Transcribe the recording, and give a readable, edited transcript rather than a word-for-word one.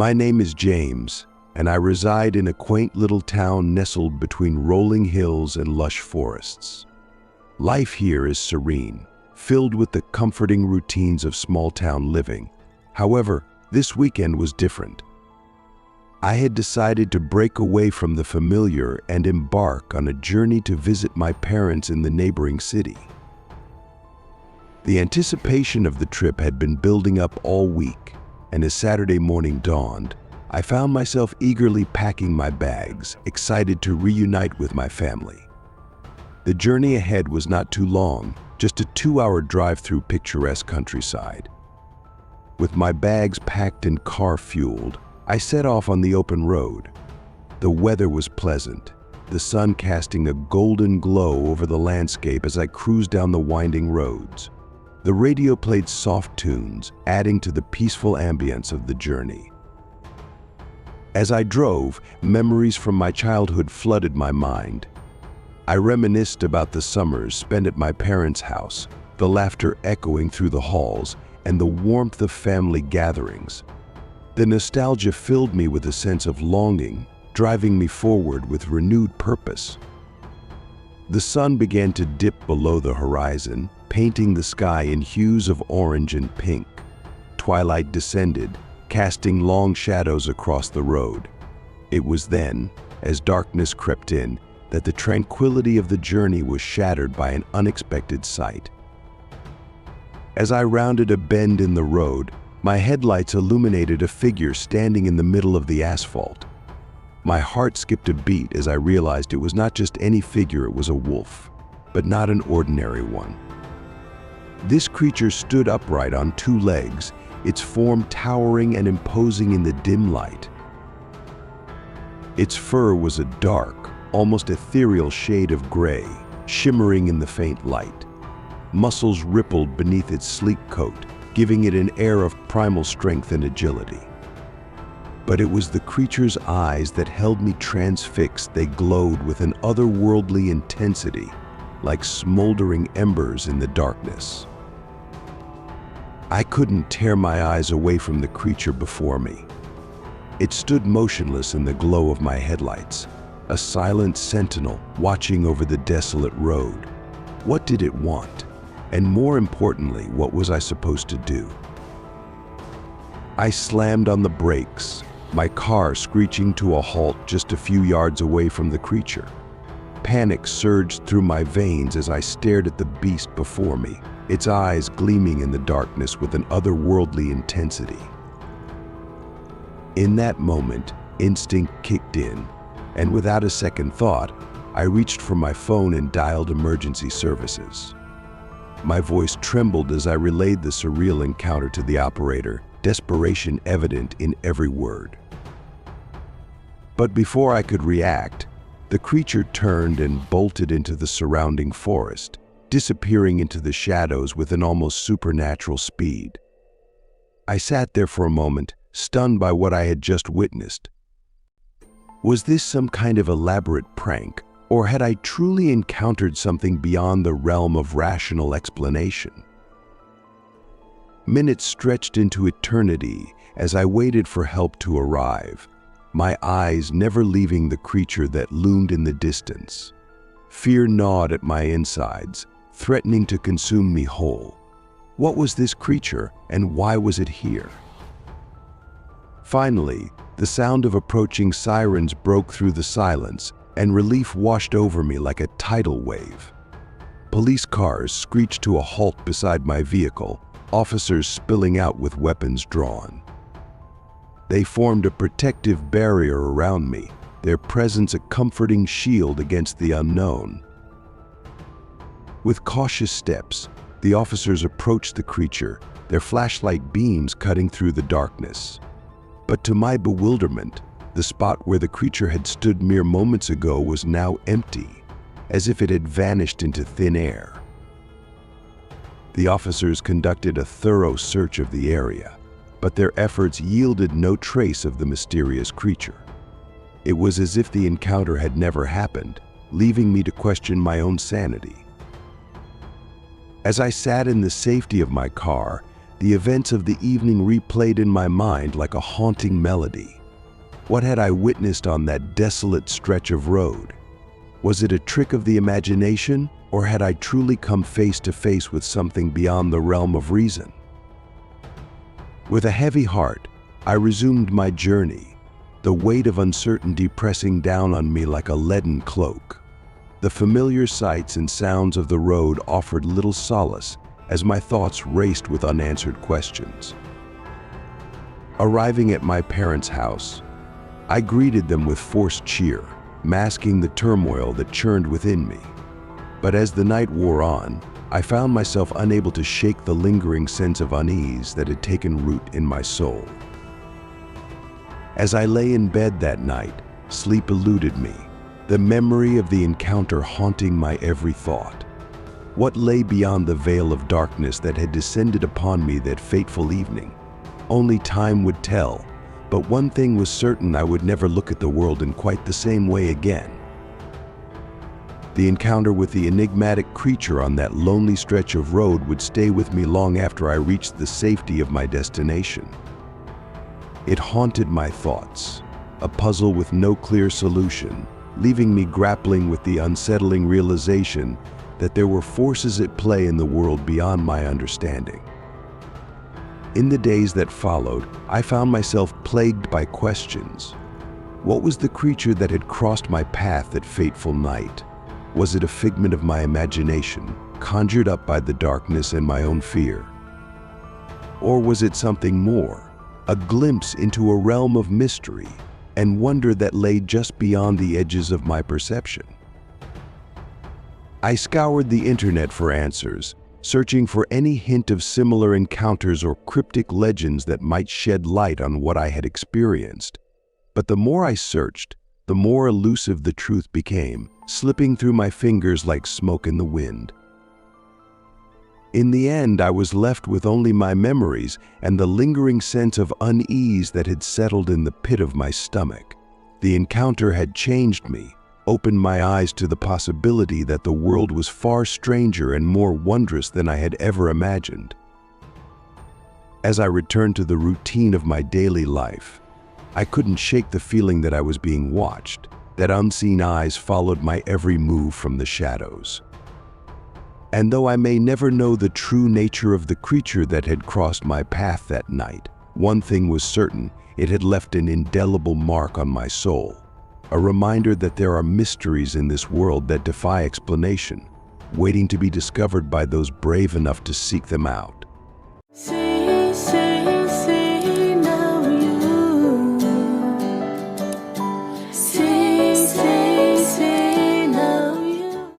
My name is James, and I reside in a quaint little town nestled between rolling hills and lush forests. Life here is serene, filled with the comforting routines of small-town living. However, this weekend was different. I had decided to break away from the familiar and embark on a journey to visit my parents in the neighboring city. The anticipation of the trip had been building up all week, and as Saturday morning dawned, I found myself eagerly packing my bags, excited to reunite with my family. The journey ahead was not too long, just a 2-hour drive through picturesque countryside. With my bags packed and car fueled, I set off on the open road. The weather was pleasant, the sun casting a golden glow over the landscape as I cruised down the winding roads. The radio played soft tunes, adding to the peaceful ambience of the journey. As I drove, memories from my childhood flooded my mind. I reminisced about the summers spent at my parents' house, the laughter echoing through the halls, and the warmth of family gatherings. The nostalgia filled me with a sense of longing, driving me forward with renewed purpose. The sun began to dip below the horizon, painting the sky in hues of orange and pink. Twilight descended, casting long shadows across the road. It was then, as darkness crept in, that the tranquility of the journey was shattered by an unexpected sight. As I rounded a bend in the road, my headlights illuminated a figure standing in the middle of the asphalt. My heart skipped a beat as I realized it was not just any figure, it was a wolf, but not an ordinary one. This creature stood upright on 2 legs, its form towering and imposing in the dim light. Its fur was a dark, almost ethereal shade of gray, shimmering in the faint light. Muscles rippled beneath its sleek coat, giving it an air of primal strength and agility. But it was the creature's eyes that held me transfixed. They glowed with an otherworldly intensity, like smoldering embers in the darkness. I couldn't tear my eyes away from the creature before me. It stood motionless in the glow of my headlights, a silent sentinel watching over the desolate road. What did it want? And more importantly, what was I supposed to do? I slammed on the brakes, my car screeching to a halt just a few yards away from the creature. Panic surged through my veins as I stared at the beast before me, its eyes gleaming in the darkness with an otherworldly intensity. In that moment, instinct kicked in, and without a second thought, I reached for my phone and dialed emergency services. My voice trembled as I relayed the surreal encounter to the operator, desperation evident in every word. But before I could react, the creature turned and bolted into the surrounding forest, disappearing into the shadows with an almost supernatural speed. I sat there for a moment, stunned by what I had just witnessed. Was this some kind of elaborate prank, or had I truly encountered something beyond the realm of rational explanation? Minutes stretched into eternity as I waited for help to arrive, my eyes never leaving the creature that loomed in the distance. Fear gnawed at my insides, threatening to consume me whole. What was this creature, and why was it here? Finally, the sound of approaching sirens broke through the silence, and relief washed over me like a tidal wave. Police cars screeched to a halt beside my vehicle, officers spilling out with weapons drawn. They formed a protective barrier around me, their presence a comforting shield against the unknown. With cautious steps, the officers approached the creature, their flashlight beams cutting through the darkness. But to my bewilderment, the spot where the creature had stood mere moments ago was now empty, as if it had vanished into thin air. The officers conducted a thorough search of the area, but their efforts yielded no trace of the mysterious creature. It was as if the encounter had never happened, leaving me to question my own sanity. As I sat in the safety of my car, The events of the evening replayed in my mind like a haunting melody. What had I witnessed on that desolate stretch of road? Was it a trick of the imagination, or had I truly come face to face with something beyond the realm of reason? With a heavy heart, I resumed my journey, the weight of uncertainty pressing down on me like a leaden cloak. The familiar sights and sounds of the road offered little solace as my thoughts raced with unanswered questions. Arriving at my parents' house, I greeted them with forced cheer, masking the turmoil that churned within me. But as the night wore on, I found myself unable to shake the lingering sense of unease that had taken root in my soul. As I lay in bed that night, sleep eluded me, the memory of the encounter haunting my every thought. What lay beyond the veil of darkness that had descended upon me that fateful evening? Only time would tell, but one thing was certain: I would never look at the world in quite the same way again. The encounter with the enigmatic creature on that lonely stretch of road would stay with me long after I reached the safety of my destination. It haunted my thoughts, a puzzle with no clear solution, leaving me grappling with the unsettling realization that there were forces at play in the world beyond my understanding. In the days that followed, I found myself plagued by questions. What was the creature that had crossed my path that fateful night? Was it a figment of my imagination, conjured up by the darkness and my own fear? Or was it something more, a glimpse into a realm of mystery and wonder that lay just beyond the edges of my perception? I scoured the internet for answers, searching for any hint of similar encounters or cryptic legends that might shed light on what I had experienced. But the more I searched, the more elusive the truth became, slipping through my fingers like smoke in the wind. In the end, I was left with only my memories and the lingering sense of unease that had settled in the pit of my stomach. The encounter had changed me, opened my eyes to the possibility that the world was far stranger and more wondrous than I had ever imagined. As I returned to the routine of my daily life, I couldn't shake the feeling that I was being watched, that unseen eyes followed my every move from the shadows. And though I may never know the true nature of the creature that had crossed my path that night, one thing was certain: it had left an indelible mark on my soul. A reminder that there are mysteries in this world that defy explanation, waiting to be discovered by those brave enough to seek them out.